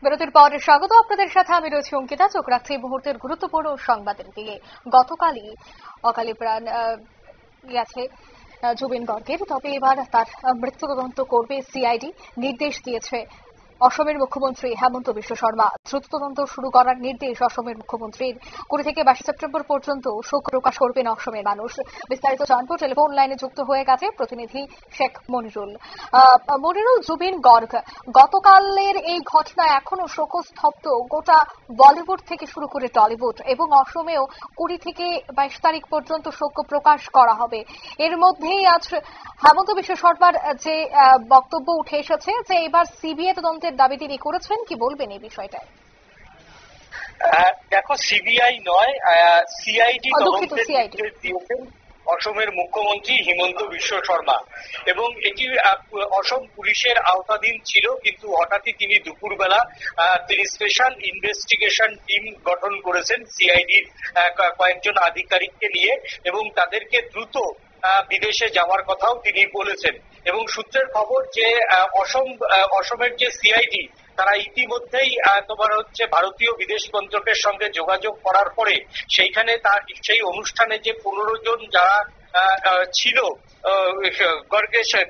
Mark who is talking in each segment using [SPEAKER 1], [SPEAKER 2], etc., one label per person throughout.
[SPEAKER 1] বিরতির পর স্বাগত আপনাদের সাথে আমি রয়েছি অঙ্কিতা। চোখ রাখছি এই মুহূর্তের গুরুত্বপূর্ণ সংবাদের দিকে। গতকালই অকালে প্রাণ গেছে জুবিন গর্গের, তবে এবার তার মৃত্যু তদন্ত করবে সিআইডি নির্দেশ দিয়েছে অসমের মুখ্যমন্ত্রী হেমন্ত বিশ্ব শর্মা। দ্রুত তদন্ত শুরু করার নির্দেশ অসমের মুখ্যমন্ত্রীর। 20 থেকে 22 সেপ্টেম্বর পর্যন্ত শোক প্রকাশ করবেন অসমের মানুষ। বিস্তারিত জানবো, টেলিফোন লাইনে যুক্ত হয়ে গেছে প্রতিনিধি শেখ মনিরুল। জুবিন গর্গ, গতকালের এই ঘটনা এখনো শোকস্তব্ধ গোটা বলিউড থেকে শুরু করে টলিউড, এবং অসমেও 20 থেকে 22 তারিখ পর্যন্ত শোক প্রকাশ করা হবে। এর মধ্যেই আজ হেমন্ত বিশ্ব শর্মার যে বক্তব্য উঠে এসেছে যে এবার সিবিআই তদন্তের দাবি তিনি করেছেন, কি বলবেন এই বিষয়টায়?
[SPEAKER 2] দেখো, সিবিআই নয়, সিআইডি তদন্তের নির্দেশ দিয়েছেন অসমের মুখ্যমন্ত্রী হিমন্ত বিশ্ব শর্মা, এবং এটি অসম পুলিশের আওতাধীন ছিল, কিন্তু হঠাৎই তিনি দুপুরবেলা তিনি স্পেশাল ইনভেস্টিগেশন টিম গঠন করেছেন সিআইডির কয়েকজন আধিকারিককে নিয়ে, এবং তাদেরকে দ্রুত বিদেশে যাওয়ার কথাও তিনি বলেছেন। এবং সূত্রের খবর যে অসমের যে সিআইডি তারা ইতিমধ্যেই ভারতীয় বিদেশ মন্ত্রকের সঙ্গে যোগাযোগ করার পরে সেইখানে সেই অনুষ্ঠানে যে 15 জন যারা ছিল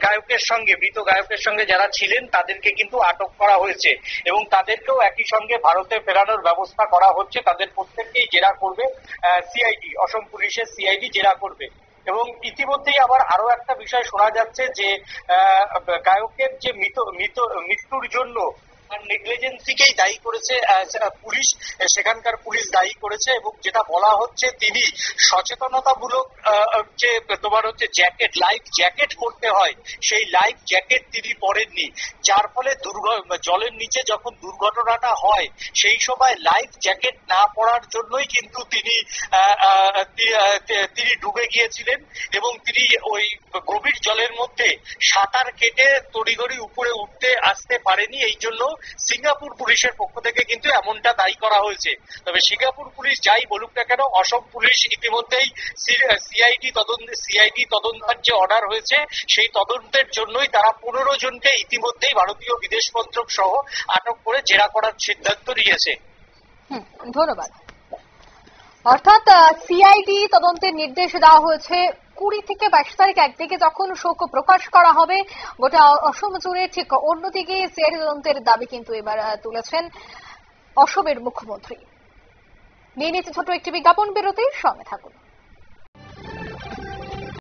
[SPEAKER 2] গায়কের সঙ্গে, মৃত গায়কের সঙ্গে যারা ছিলেন তাদেরকে কিন্তু আটক করা হয়েছে, এবং তাদেরকেও একই সঙ্গে ভারতে ফেরানোর ব্যবস্থা করা হচ্ছে। তাদের প্রত্যেককেই জেরা করবে সিআইডি, অসম পুলিশের সিআইডি জেরা করবে। এবং ইতিমধ্যেই আবার আরো একটা বিষয় শোনা যাচ্ছে যে গায়কের যে মৃত্যুর জন্য নেগলিজেন্সিকেই দায়ী করেছে পুলিশ, সেখানকার পুলিশ দায়ী করেছে, এবং যেটা বলা হচ্ছে তিনি সচেতনতামূলক যে জ্যাকেট, লাইফ জ্যাকেট করতে হয়, সেই লাইফ জ্যাকেট তিনি পরেননি, যার ফলে জলের নিচে যখন দুর্ঘটনাটা হয় সেই সময় লাইফ জ্যাকেট না পরার জন্যই কিন্তু তিনি ডুবে গিয়েছিলেন, এবং তিনি ওই গভীর জলের মধ্যে সাঁতার কেটে তড়িঘড়ি উপরে উঠতে আসতে পারেনি। এই জন্য সিঙ্গাপুর পুলিশের পক্ষ থেকে কিন্তু এমনটা দায়ী করা হয়েছে। তবে সিঙ্গাপুর পুলিশ যাই বলুক না কেন, অসম পুলিশ ইতিমধ্যেই সিআইডি তদন্তের যে অর্ডার হয়েছে সেই তদন্তের জন্যই তারা 15 জনকে ইতিমধ্যেই ভারতীয় বিদেশ মন্ত্রক সহ আটক করে জেরা করার সিদ্ধান্ত নিয়েছে।
[SPEAKER 1] ধন্যবাদ। অর্থাৎ সিআইডি তদন্তের নির্দেশ দেওয়া হয়েছে 20 থেকে 22 তারিখ একদিকে যখন শোক প্রকাশ করা হবে গোটা অসম জুড়ে, ঠিক অন্যদিকে সিআইডি তদন্তের দাবি কিন্তু এবার তুলেছেন অসমের মুখ্যমন্ত্রী। নিয়ে নিচ্ছে ছোট একটি বিজ্ঞাপন বিরতির সঙ্গে থাকুন।